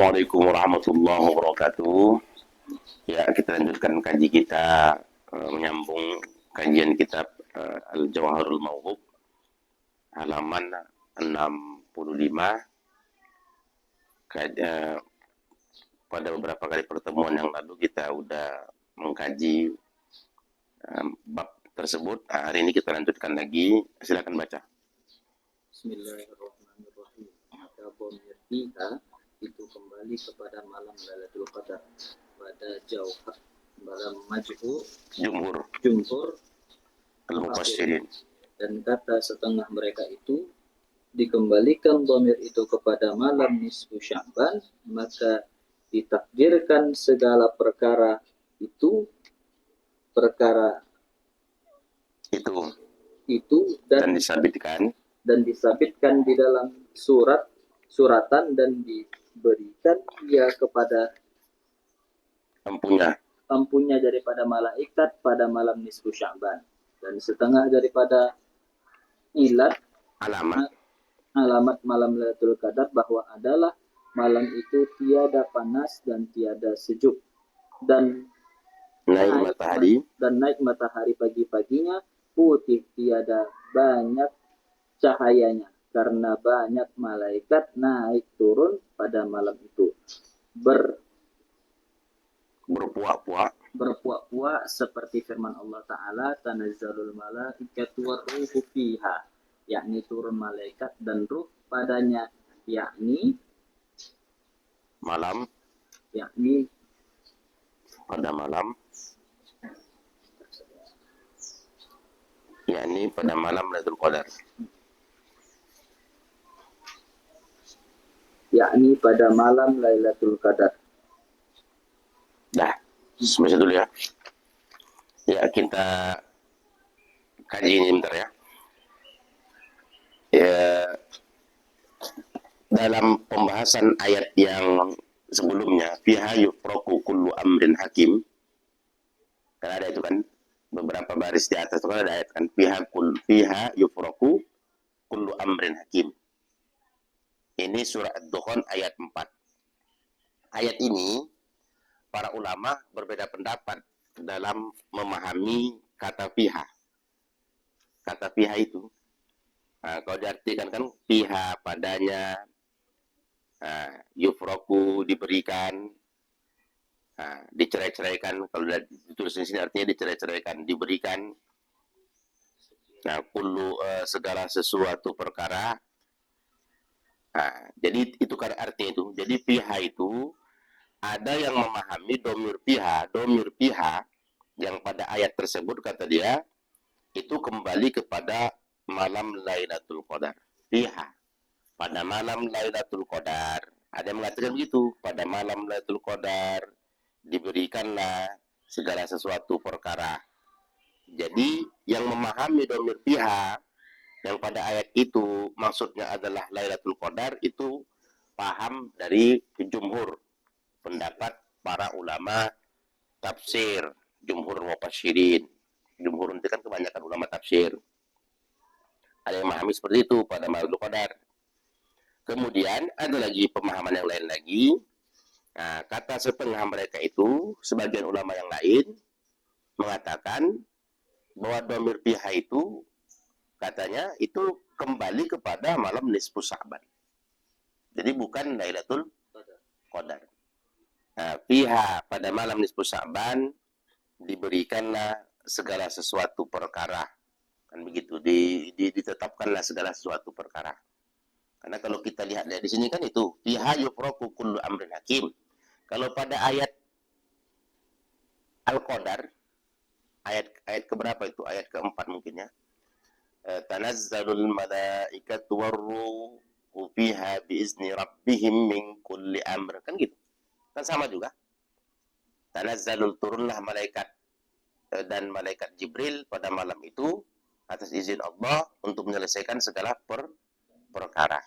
Assalamualaikum warahmatullahi wabarakatuh. Ya, kita lanjutkan kaji kita menyambung kajian kitab Al-Jawharul Mawhub halaman 65. Pada beberapa kali pertemuan yang lalu kita udah mengkaji bab tersebut. Hari ini kita lanjutkan lagi. Silakan baca. Bismillahirrahmanirrahim. Maka dhamir fiha itu kembali kepada malam Lailatul Qadar pada jauhar dalam majhu jumhur Al-Mufassirin. Dan kata setengah mereka itu dikembalikan dhamir itu kepada malam nisfu Sya'ban, maka ditakdirkan segala perkara itu dan disabitkan di dalam suratan dan diberikan ia kepada empunya daripada malaikat pada malam nisfu Sya'ban, dan setengah daripada alamat malam Lailatul Qadar bahwa adalah malam itu tiada panas dan tiada sejuk, dan naik matahari pagi-paginya putih, tiada banyak cahayanya karena banyak malaikat naik turun pada malam itu berpuak-puak seperti firman Allah Ta'ala, tanazzalul malaikatu warruhu fiha, yakni turun malaikat dan ruh padanya, yakni pada malam Lailatul Qadar. Yakni pada malam Lailatul Qadar. Dah, semua dulu ya. Ya, kita kaji ini bentar ya. Dalam pembahasan ayat yang sebelumnya, fiha yufraku kullu amrin hakim. Kan ada itu kan, beberapa baris di atas itu kan ada ayat kan, fiha yufraku kullu amrin hakim. Ini surah Ad-Dukhan ayat 4. Ayat ini para ulama berbeda pendapat dalam memahami kata fiha. Kata fiha itu, kalau diartikan kan fiha padanya, yufraku diberikan, dicerai-ceraikan. Kalau ditulis di sini artinya dicerai-ceraikan, diberikan. Kullu segala sesuatu perkara. Jadi itu kan artinya itu. Jadi fiha itu ada yang memahami domir piha yang pada ayat tersebut kata dia itu kembali kepada malam Lailatul Qadar. Piha pada malam Lailatul Qadar. Ada yang mengatakan begitu, pada malam Lailatul Qadar diberikanlah segala sesuatu perkara. Jadi yang memahami domir piha yang pada ayat itu maksudnya adalah Lailatul Qadar itu paham dari jumhur, pendapat para ulama tafsir, jumhur mufassirin. Jumhur itu kan kebanyakan ulama tafsir. Ada yang memahami seperti itu pada Lailatul Qadar. Kemudian ada lagi pemahaman yang lain lagi. Kata setengah mereka itu, sebagian ulama yang lain mengatakan bahwa domir piha itu katanya itu kembali kepada malam nisfu Sya'ban. Jadi bukan Lailatul Qadar. Fiha pada malam nisfu Sya'ban diberikanlah segala sesuatu perkara. Kan begitu, ditetapkanlah segala sesuatu perkara. Karena kalau kita lihat dari sini kan itu fiha yufraku kullu amrin hakim. Kalau pada ayat Al-Qadar, ayat keberapa itu? Ayat keempat mungkin ya. Tanazzalul malaikatu warruhu fiha biizni rabbihim min kulli amr. Kan gitu. Kan sama juga. Tanazzalul, turunlah malaikat dan malaikat Jibril pada malam itu atas izin Allah untuk menyelesaikan segala perkara.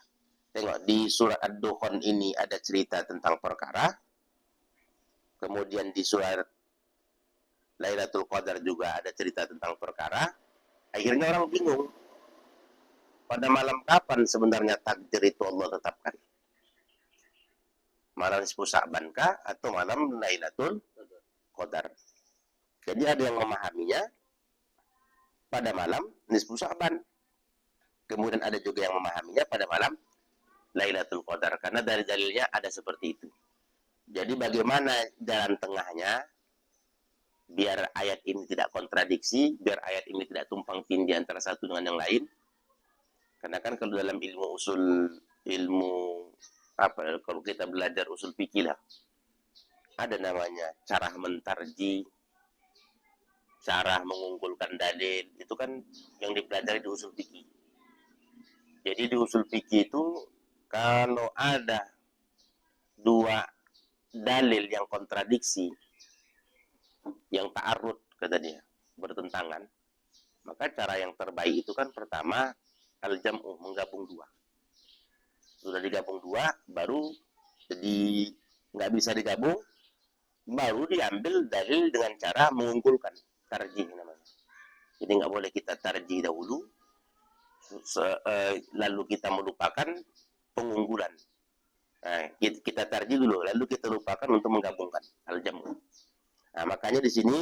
Tengok di surat Ad-Dukhan ini ada cerita tentang perkara. Kemudian di surat Lailatul Qadar juga ada cerita tentang perkara. Akhirnya orang bingung. Pada malam kapan sebenarnya takdir itu Allah tetapkan? Malam nisfu Sya'ban kah atau malam Lailatul Qadar. Jadi ada yang memahaminya pada malam nisfu Sya'ban. Kemudian ada juga yang memahaminya pada malam Lailatul Qadar. Karena dari dalilnya ada seperti itu. Jadi bagaimana jalan tengahnya biar ayat ini tidak kontradiksi, biar ayat ini tidak tumpang tindih antara satu dengan yang lain. Karena kan kalau dalam ilmu apa kalau kita belajar usul fikih lah, ada namanya cara mentarji, cara mengunggulkan dalil, itu kan yang dipelajari di usul fikih. Jadi di usul fikih itu kalau ada dua dalil yang kontradiksi, yang ta'arud kata dia, bertentangan, maka cara yang terbaik itu kan pertama al-jam'u, menggabung dua. Sudah digabung dua, baru jadi nggak bisa digabung, baru diambil dalil dengan cara mengunggulkan, tarjih namanya. Jadi nggak boleh kita tarjih dahulu, lalu kita melupakan pengunggulan. Nah, kita tarjih dulu, lalu kita lupakan untuk menggabungkan al-jam'u. Nah, makanya di sini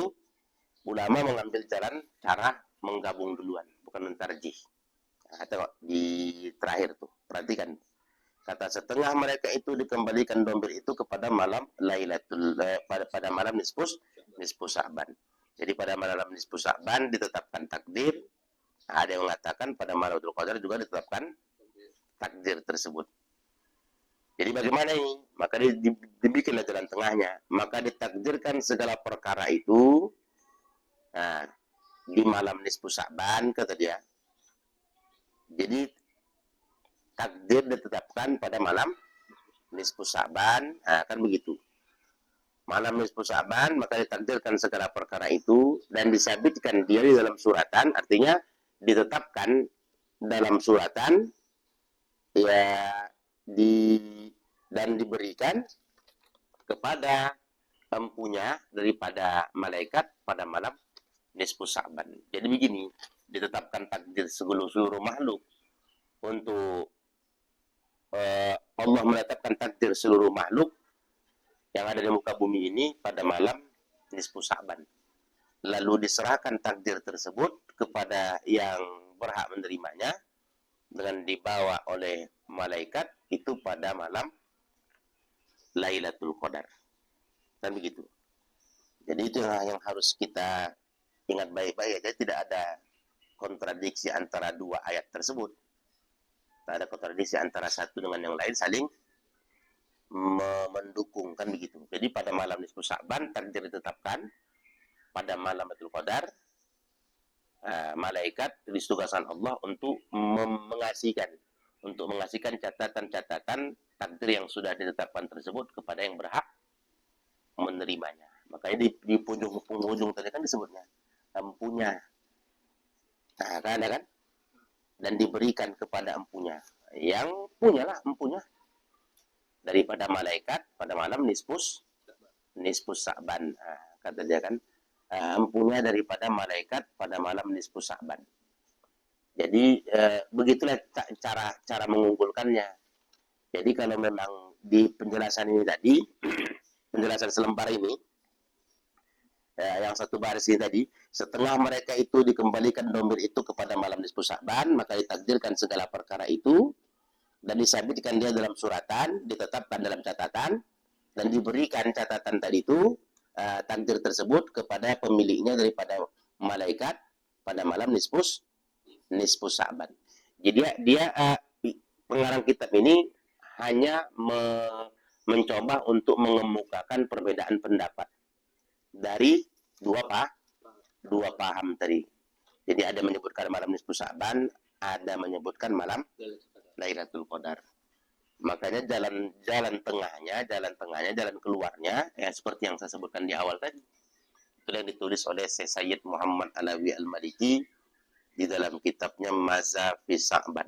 ulama mengambil jalan cara menggabung duluan, bukan mentarjih. Nah, tengok di terakhir tuh, perhatikan. Kata setengah mereka itu dikembalikan domir itu kepada malam Lailatul pada malam nisfu Sya'ban. Jadi pada malam nisfu Sya'ban ditetapkan takdir. Ada yang mengatakan pada malam Lailatul Qadar juga ditetapkan takdir tersebut. Jadi bagaimana ini? Maka dibikinlah jalan tengahnya. Maka ditakdirkan segala perkara itu di malam nisfu Sya'ban kata dia. Jadi takdir ditetapkan pada malam nisfu Sya'ban, kan begitu. Malam nisfu Sya'ban maka ditakdirkan segala perkara itu dan disabitkan dia di dalam suratan, artinya ditetapkan dalam suratan ya dan diberikan kepada empunya daripada malaikat pada malam nisfu Sya'ban. Jadi begini, ditetapkan takdir seluruh makhluk untuk Allah menetapkan takdir seluruh makhluk yang ada di muka bumi ini pada malam nisfu Sya'ban. Lalu diserahkan takdir tersebut kepada yang berhak menerimanya dengan dibawa oleh malaikat itu pada malam Lailatul Qadar. Dan begitu. Jadi itu yang harus kita ingat baik-baik. Jadi tidak ada kontradiksi antara dua ayat tersebut. Tidak ada kontradiksi antara satu dengan yang lain, saling mendukung, kan begitu. Jadi pada malam nisfu Sya'ban takdir ditetapkan, pada malam Lailatul Qadar malaikat ditugaskan Allah untuk mengasihkan catatan-catatan takdir yang sudah ditetapkan tersebut kepada yang berhak menerimanya. Makanya di ujung tadi kan disebutnya empunya. Nah, kan ada kan? Dan diberikan kepada empunya. Yang punyalah empunya daripada malaikat pada malam nisfu Sya'ban. Kata dia kan, empunya daripada malaikat pada malam nisfu Sya'ban. Jadi begitulah cara mengunggulkannya. Jadi kalau memang di penjelasan ini tadi, penjelasan selembar ini, yang satu baris ini tadi, setengah mereka itu dikembalikan domir itu kepada malam nisfu Sya'ban, maka ditakdirkan segala perkara itu dan disabitkan dia dalam suratan, ditetapkan dalam catatan dan diberikan catatan tadi itu takdir tersebut kepada pemiliknya daripada malaikat pada malam nisfu Sya'ban. Jadi dia pengarang kitab ini hanya mencoba untuk mengemukakan perbedaan pendapat dari dua paham tadi. Jadi ada menyebutkan malam nisfu Sya'ban, ada menyebutkan malam Lailatul Qadar. Makanya jalan tengahnya, jalan keluarnya, seperti yang saya sebutkan di awal tadi. Itu yang ditulis oleh Sayyid Muhammad Alawi Al-Maliki di dalam kitabnya Mazhafi Sya'ban.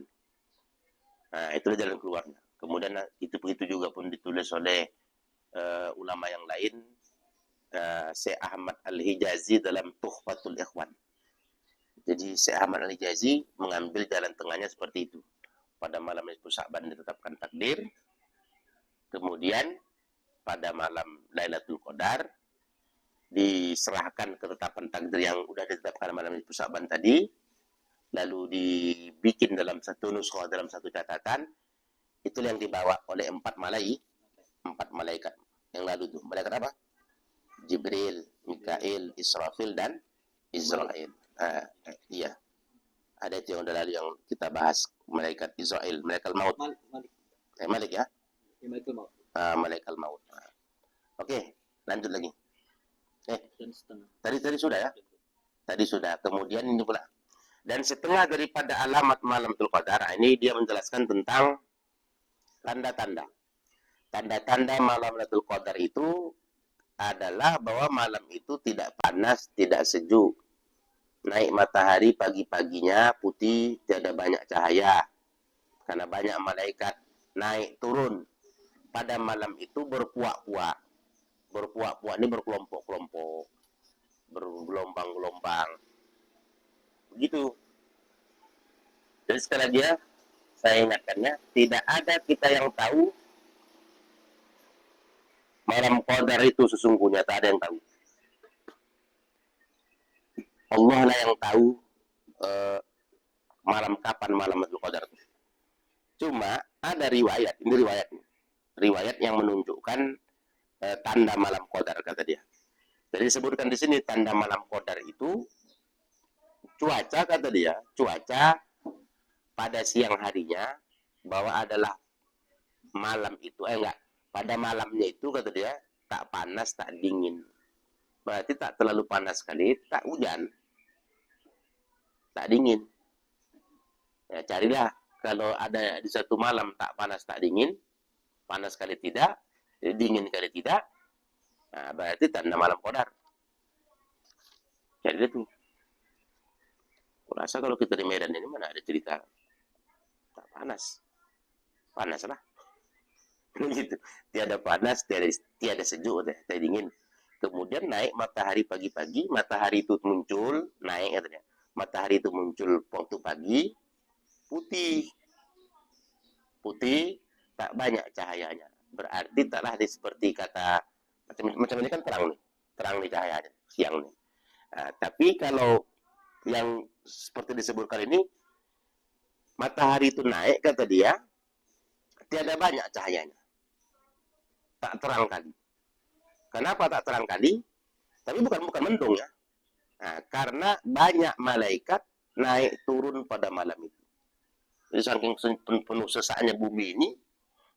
Nah, itulah jalan keluarnya. Kemudian itu begitu juga pun ditulis oleh ulama yang lain, Syekh Ahmad Al-Hijazi dalam Tuhfatul Ikhwan. Jadi Syekh Ahmad Al-Hijazi mengambil jalan tengahnya seperti itu. Pada malam nisfu Sya'ban ditetapkan takdir. Kemudian pada malam Lailatul Qadar, diserahkan ketetapan takdir yang udah ditetapkan malam nisfu Sya'ban tadi, lalu dibikin dalam satu nuskha, dalam satu catatan, itu yang dibawa oleh empat malaikat yang lalu tuh. Malaikat apa? Jibril, Mikail, Israfil, dan Israel. Iya. Ada itu yang udah lalu yang kita bahas, malaikat Israel, malaikat maut. Malik ya? Malaikat maut. Oke, lanjut lagi. Tadi sudah ya? Tadi sudah. Kemudian ini pula. Dan setengah daripada alamat malam Lailatul Qadar, ini dia menjelaskan tentang tanda-tanda. Tanda-tanda malam Lailatul Qadar itu adalah bahwa malam itu tidak panas, tidak sejuk. Naik matahari pagi-paginya putih, tidak banyak cahaya. Karena banyak malaikat naik turun. Pada malam itu berpuak-puak. Berpuak-puak ini berkelompok-kelompok. Bergelombang-gelombang. Begitu. Jadi sekali lagi ya, saya ingatkannya, tidak ada kita yang tahu malam Qadar itu sesungguhnya, tak ada yang tahu. Allah lah yang tahu kapan malam Lailatul Qadar itu. Cuma ada riwayat, ini riwayat yang menunjukkan tanda malam Qadar, kata dia. Jadi disebutkan di sini tanda malam Qadar itu cuaca, kata dia, cuaca pada siang harinya bahwa adalah malam itu, pada malamnya itu, kata dia, tak panas, tak dingin. Berarti tak terlalu panas sekali, tak hujan, tak dingin. Ya, carilah kalau ada di satu malam tak panas, tak dingin, panas kali tidak, dingin kali tidak, nah, berarti tanda malam Qadar. Jadi itu. Kurasa kalau kita di Medan ini mana ada cerita tak panas. Panas lah. Gitu. Tiada panas, tiada sejuk, tiada dingin. Kemudian naik matahari pagi-pagi, matahari itu muncul, naik katanya. Matahari itu muncul waktu pagi, putih. Putih, tak banyak cahayanya. Berarti taklah seperti kata, macam ini kan terang nih cahayanya, siang nih. Nah, tapi kalau yang seperti disebutkan ini, matahari itu naik, kata dia, tiada banyak cahayanya. Tak terang kali. Kenapa tak terang kali? Tapi bukan mendung ya. Nah, karena banyak malaikat naik turun pada malam itu. Jadi saking penuh sesaknya bumi ini,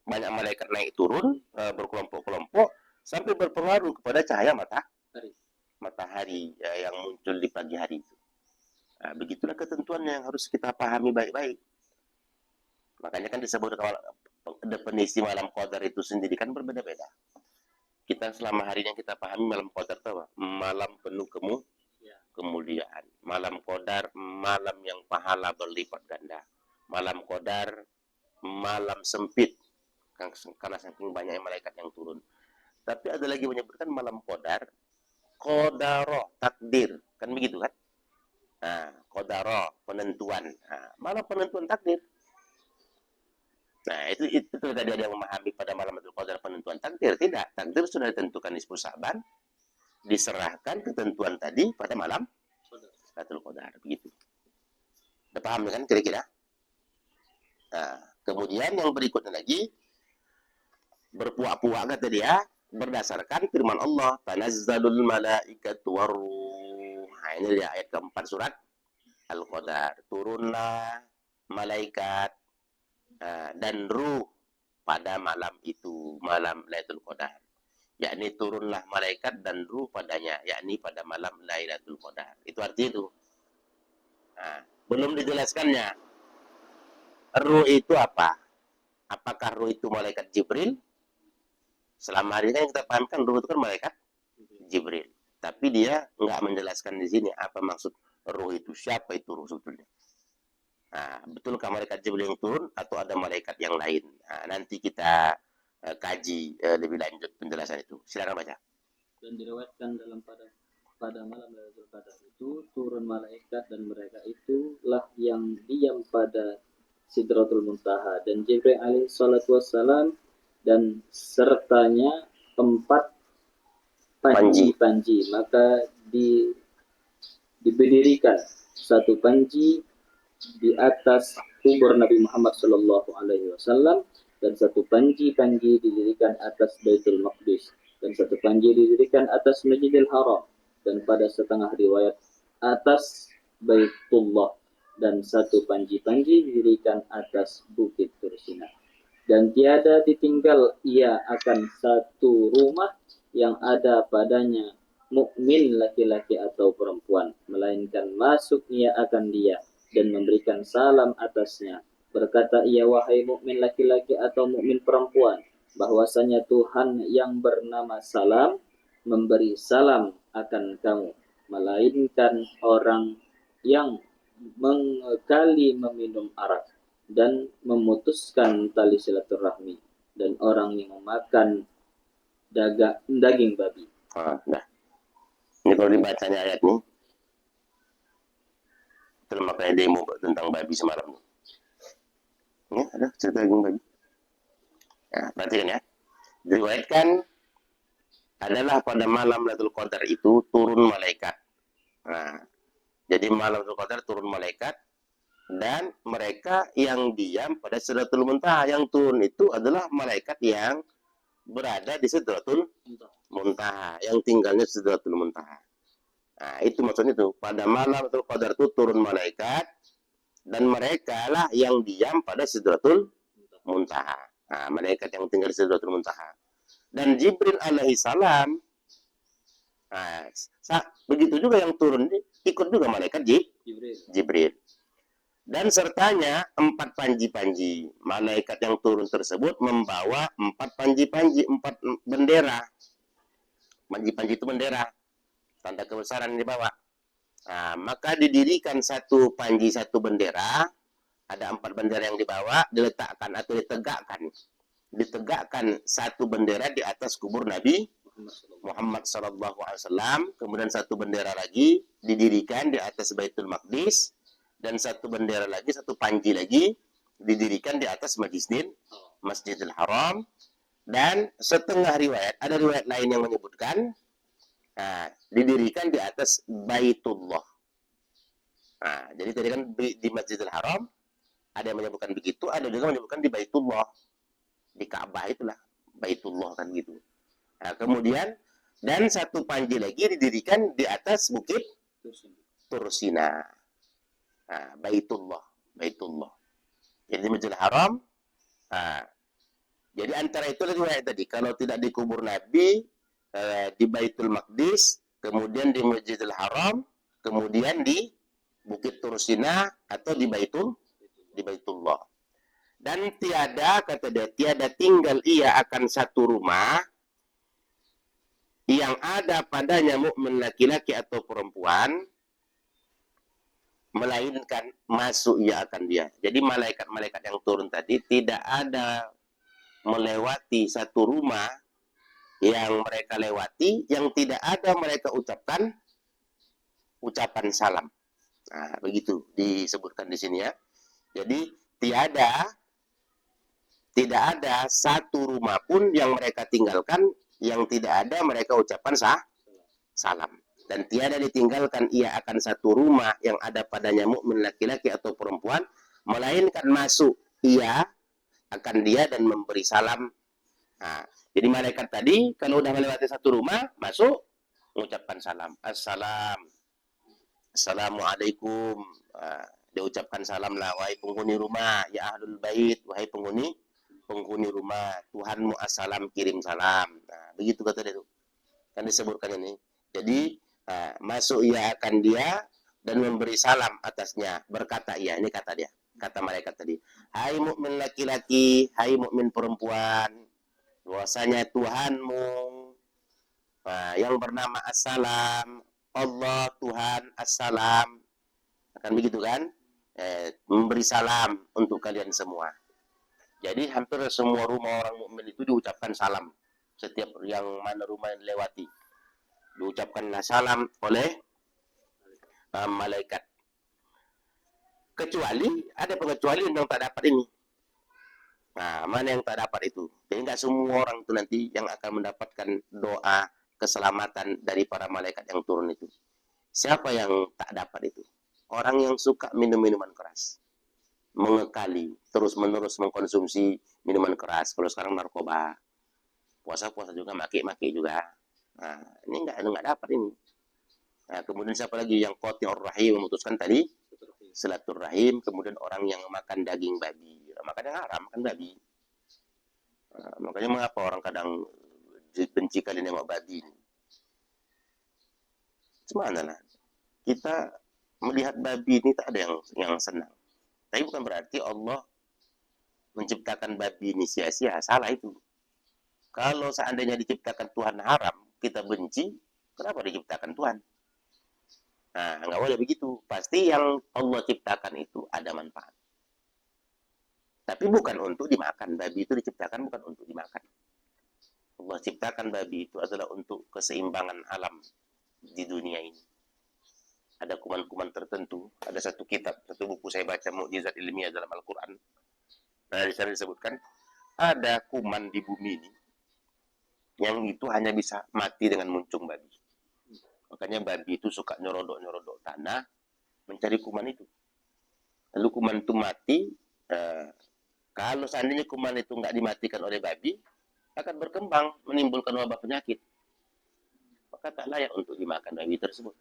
banyak malaikat naik turun berkelompok-kelompok sampai berpengaruh kepada cahaya matahari yang muncul di pagi hari itu. Nah, begitulah ketentuannya yang harus kita pahami baik-baik. Makanya kan disebut definisi malam Qadar itu sendiri kan berbeda-beda. Kita selama hari yang kita pahami malam Qadar itu apa? Malam penuh kemuliaan. Malam Qadar, malam yang pahala berlipat ganda. Malam Qadar, malam sempit, karena saking banyak malaikat yang turun. Tapi ada lagi menyebutkan malam Qadar, Qadaro, takdir, kan begitu kan? Nah, Qadaro, penentuan. Nah, malam penentuan takdir. Nah, itu tadi ada yang memahami pada malam Lailatul Qadar penentuan takdir. Tidak, takdir sudah ditentukan nisfu Sya'ban, diserahkan ketentuan tadi pada malam Lailatul Qadar, begitu. Sudah paham kan kira-kira? Nah, kemudian yang berikutnya lagi, berpuak-puak kata dia, berdasarkan firman Allah, tanazzalul malaikatu waruh. Nah, ini dia ayat keempat surat Al-Qadar. Turunlah malaikat dan ruh pada malam itu, malam Lailatul Qadar. Yakni turunlah malaikat dan ruh padanya, yakni pada malam Lailatul Qadar. Itu arti itu. Nah, belum dijelaskannya. Ruh itu apa? Apakah ruh itu malaikat Jibril? Selama hari ini kita pahamkan ruh itu kan malaikat Jibril. Tapi dia nggak menjelaskan di sini apa maksud ruh itu, siapa itu ruh sebetulnya. Nah, betulkah malaikat Jibril yang turun atau ada malaikat yang lain? Nah, nanti kita kaji lebih lanjut penjelasan itu. Silakan baca. Dan diriwayatkan dalam pada malam Lailatul Qadar itu turun malaikat dan mereka itulah yang diam pada Sidratul Muntaha, dan Jibril alaihi salatu wassalam dan sertanya 4 panji, maka diberdirikan satu panji di atas kubur Nabi Muhammad Sallallahu Alaihi Wasallam, dan satu panji didirikan atas Baitul Maqdis, dan satu panji didirikan atas Masjidil Haram, dan pada setengah riwayat atas Baitullah, dan satu panji didirikan atas Bukit Tursina. Dan tiada ditinggal ia akan satu rumah yang ada padanya mukmin laki-laki atau perempuan, melainkan masuk ia akan dia dan memberikan salam atasnya. Berkata ia, wahai mukmin laki-laki atau mukmin perempuan, bahwasanya Tuhan yang bernama Salam memberi salam akan kamu, melainkan orang yang mengkali meminum arak dan memutuskan tali silaturahmi, dan orang yang memakan daging babi. Nah, ini kalau dibacanya ayat nih, itu makanya demo tentang babi semalam. Ya, ada cerita daging babi. Nah, perhatikan ya. Diriwayatkan adalah pada malam Lailatul Qadar itu turun malaikat. Nah, jadi malam Lailatul Qadar turun malaikat, dan mereka yang diam pada Sidratul Muntaha. Yang turun itu adalah malaikat yang berada di Sidratul Muntaha, yang tinggalnya Sidratul Muntaha. Nah, itu maksudnya itu. Pada malam Lailatul Qadar itu turun malaikat, dan mereka lah yang diam pada Sidratul Muntaha. Nah, malaikat yang tinggal di Sidratul Muntaha. Dan Jibril alaihi salam, nah, begitu juga yang turun, ikut juga malaikat Jibril. Dan sertanya 4 panji-panji. Malaikat yang turun tersebut membawa 4 panji-panji, 4 bendera. Panji-panji itu bendera, tanda kebesaran yang dibawa. Nah, maka didirikan satu panji, satu bendera. Ada 4 bendera yang dibawa, diletakkan atau ditegakkan satu bendera di atas kubur Nabi Muhammad SAW. Kemudian satu bendera lagi didirikan di atas Baitul Maqdis, dan satu bendera lagi, satu panji lagi didirikan di atas Masjidil Haram. Dan setengah riwayat, ada riwayat lain yang menyebutkan didirikan di atas Baitullah. Nah, jadi tadi kan di Masjidil Haram ada yang menyebutkan begitu, ada juga menyebutkan di Baitullah, di Ka'bah itulah Baitullah kan gitu. Nah, kemudian dan satu panji lagi didirikan di atas Bukit Tursina. Nah, Baitullah. Jadi Masjidil Haram. Nah, jadi antara itu riwayat tadi, kalau tidak di kubur Nabi, di Baitul Maqdis, kemudian di Masjidil Haram, kemudian di Bukit Tursina atau di Baitullah. Dan tiada, kata dia, tiada tinggal ia akan satu rumah yang ada padanya mukmin laki-laki atau perempuan, melainkan masuk ia akan dia. Jadi malaikat-malaikat yang turun tadi tidak ada melewati satu rumah yang mereka lewati yang tidak ada mereka ucapan salam. Nah, begitu disebutkan di sini ya. Jadi tidak ada satu rumah pun yang mereka tinggalkan yang tidak ada mereka ucapan salam. Dan tiada ditinggalkan ia akan satu rumah yang ada padanya mukmin laki-laki atau perempuan, melainkan masuk ia akan dia dan memberi salam. Nah, jadi malaikat tadi kalau udah melewati satu rumah, masuk, mengucapkan salam. Assalamualaikum. Dia ucapkan salam lah, wahai penghuni rumah, ya ahlul bait, wahai penghuni rumah, Tuhanmu assalam, kirim salam. Nah, begitu kata dia itu. Kan disebutkan ini. Jadi masuk ia akan dia dan memberi salam atasnya. Berkata ia, ini kata dia, kata malaikat tadi, hai mukmin laki-laki, hai mukmin perempuan, bahwasanya Tuhanmu yang bernama Assalam, Allah Tuhan Assalam, akan begitu kan, memberi salam untuk kalian semua. Jadi hampir semua rumah orang mukmin itu diucapkan salam. Setiap yang mana rumah yang dilewati diucapkanlah salam oleh malaikat. Kecuali ada pengecualian yang tak dapat ini. Nah, mana yang tak dapat itu? Jadi nggak semua orang itu nanti yang akan mendapatkan doa keselamatan dari para malaikat yang turun itu. Siapa yang tak dapat itu? Orang yang suka minum minuman keras, mengekali, terus-menerus mengkonsumsi minuman keras. Kalau sekarang narkoba, puasa-puasa juga, maki-maki juga. Nah, ini nggak dapat ini. Nah, kemudian siapa lagi yang qati'ur rahim memutuskan tadi? Silaturahim. Kemudian orang yang makan daging babi. Makan yang haram, makan babi. Nah, makanya mengapa orang kadang benci kali nengok babi ini? Cuman lah, kita melihat babi ini tak ada yang senang. Tapi bukan berarti Allah menciptakan babi ini sia-sia. Salah itu. Kalau seandainya diciptakan Tuhan haram, kita benci, kenapa diciptakan Tuhan? Nah, nggak boleh begitu. Pasti yang Allah ciptakan itu ada manfaat. Tapi bukan untuk dimakan. Babi itu diciptakan bukan untuk dimakan. Allah ciptakan babi itu adalah untuk keseimbangan alam di dunia ini. Ada kuman-kuman tertentu. Ada satu kitab, satu buku saya baca, Mukjizat Ilmiah dalam Al-Quran. Nah, di sana disebutkan, ada kuman di bumi ini yang itu hanya bisa mati dengan muncung babi. Makanya babi itu suka nyorodok-nyorodok tanah mencari kuman itu. Lalu kuman itu mati. Kalau seandainya kuman itu nggak dimatikan oleh babi, akan berkembang menimbulkan wabah penyakit. Maka tak layak untuk dimakan babi tersebut.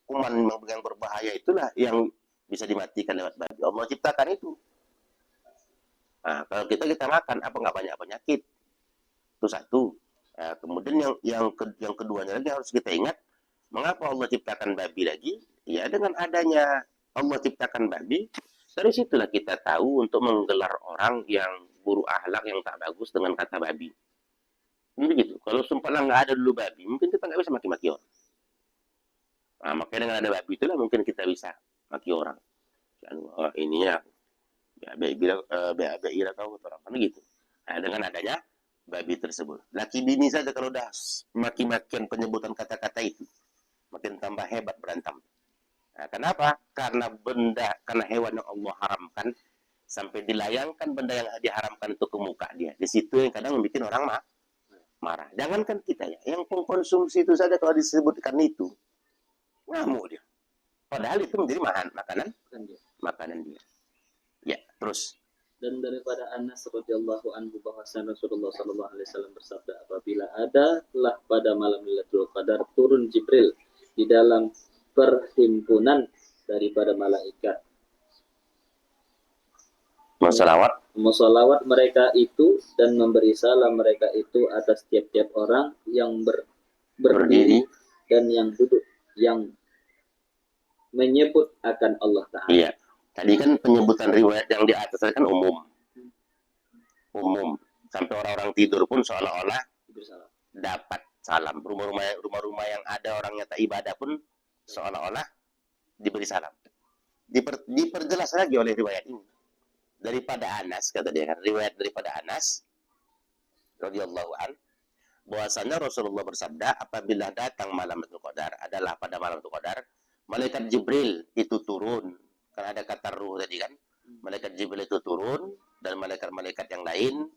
Kuman yang berbahaya itulah yang bisa dimatikan lewat babi. Allah ciptakan itu. Nah, kalau kita makan, apa nggak banyak penyakit? Itu satu. Nah, kemudian yang keduanya lagi harus kita ingat, mengapa Allah ciptakan babi lagi? Ya, dengan adanya Allah ciptakan babi, dari situlah kita tahu untuk menggelar orang yang buruk akhlak yang tak bagus dengan kata babi. Ini begitu. Kalau seumpama nggak ada dulu babi, mungkin kita nggak bisa maki-maki orang. Nah, makanya dengan ada babi itulah mungkin kita bisa maki orang. Oh, ini ya, BABI tahu orang kan gitu. Nah, dengan adanya babi tersebut. Laki bini saja kalau udah maki-makian penyebutan kata-kata itu, makin tambah hebat berantem. Nah, kenapa? Karena hewan yang Allah haramkan, sampai dilayangkan benda yang diharamkan itu ke muka dia. Di situ yang kadang membuat orang marah. Jangankan kita ya, yang pengkonsumsi itu saja kalau disebutkan itu, ngamuk dia. Padahal itu menjadi makanan dia. Ya, terus. Dan daripada Anas radhiyallahu anhu bahwasanya Rasulullah sallallahu alaihi wasallam bersabda, apabila adalah pada malam Lailatul Qadar turun Jibril di dalam perhimpunan daripada malaikat. Mesolawat mereka itu dan memberi salam mereka itu atas tiap-tiap orang yang berdiri dan yang duduk, yang menyebut akan Allah Ta'ala. Iya. Tadi kan penyebutan riwayat yang di atas kan umum. Sampai orang-orang tidur pun seolah-olah dapat salam. Rumah-rumah yang ada orangnya tak ibadah pun seolah-olah diberi salam. Diperjelas lagi oleh riwayat ini. Daripada Anas, kata dia kan, riwayat daripada Anas radhiyallahu an, bahwasanya Rasulullah bersabda, apabila datang malam Lailatul Qadar, adalah pada malam Lailatul Qadar, malaikat Jibril itu turun. Karena ada kata ruh tadi kan. Malaikat Jibril itu turun dan malaikat-malaikat yang lain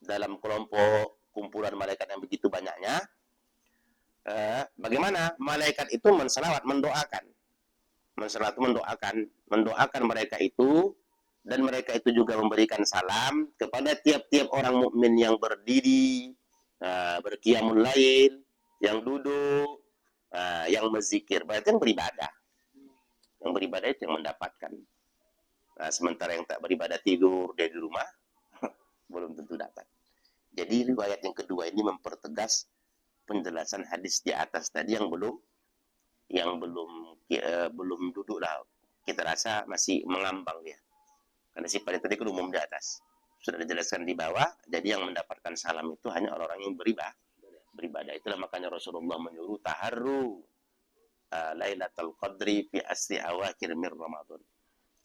dalam kelompok kumpulan malaikat yang begitu banyaknya. Bagaimana malaikat itu mendoakan mereka itu, dan mereka itu juga memberikan salam kepada tiap-tiap orang mukmin yang berdiri, berqiyamul lail, yang duduk, yang berzikir, berarti yang beribadah. Yang beribadah itu yang mendapatkan. Nah, sementara yang tak beribadah tidur dia di rumah, belum tentu dapat. Jadi riwayat yang kedua ini mempertegas penjelasan hadis di atas tadi yang belum duduk lah. Kita rasa masih mengambang dia. Karena sifatnya tadi kan umum di atas. Sudah dijelaskan di bawah, jadi yang mendapatkan salam itu hanya orang-orang yang beribadah. Itulah makanya Rasulullah menyuruh taharru Lailatul Qadri fi asri awakhir min Ramadan.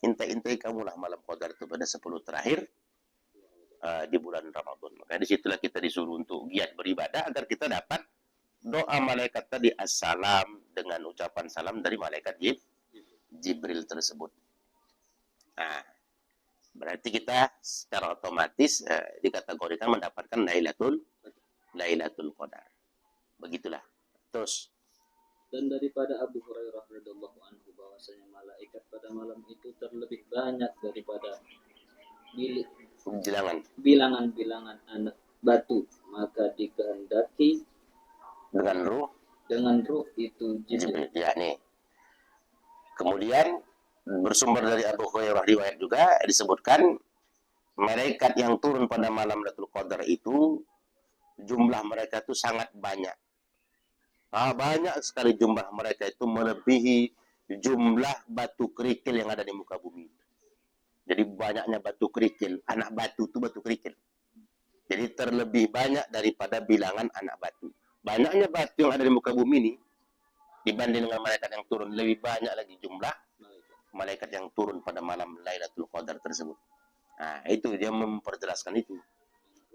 Intai kamulah malam Qadar itu pada 10 terakhir di bulan Ramadan. Maka disitulah kita disuruh untuk giat beribadah agar kita dapat doa malaikat tadi assalam dengan ucapan salam dari malaikat Jibril tersebut. Nah, Berarti kita secara otomatis dikategorikan mendapatkan Lailatul Qadar. Begitulah. Terus Dan daripada Abu Hurairah radhiyallahu anhu bahwasanya malaikat pada malam itu terlebih banyak daripada bilangan anak batu, maka dikehendaki dengan ruh itu Jibril. Ya nih. Kemudian bersumber dari Abu Hurairah riwayat juga disebutkan malaikat yang turun pada malam Lailatul Qadar itu jumlah mereka itu sangat banyak. Banyak sekali jumlah mereka itu melebihi jumlah batu kerikil yang ada di muka bumi. Jadi banyaknya batu kerikil, anak batu itu batu kerikil. Jadi terlebih banyak daripada bilangan anak batu. Banyaknya batu yang ada di muka bumi ini dibanding dengan malaikat yang turun, lebih banyak lagi jumlah malaikat yang turun pada malam Lailatul Qadar tersebut. Nah, itu dia memperjelaskan itu.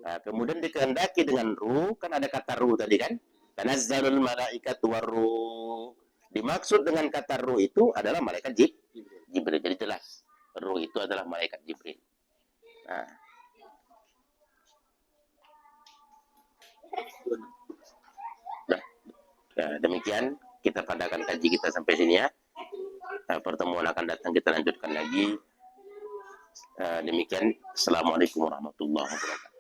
Nah, kemudian dikehendaki dengan ruh, kan ada kata ruh tadi kan? Tanazzalul malaikatu warruh. Dimaksud dengan kata ruh itu adalah malaikat Jibril. Jadi jelas, ruh itu adalah malaikat Jibril. Nah. Ya, demikian kita padakan kaji kita sampai sini ya. Pertemuan akan datang kita lanjutkan lagi. Demikian. Assalamualaikum warahmatullahi wabarakatuh.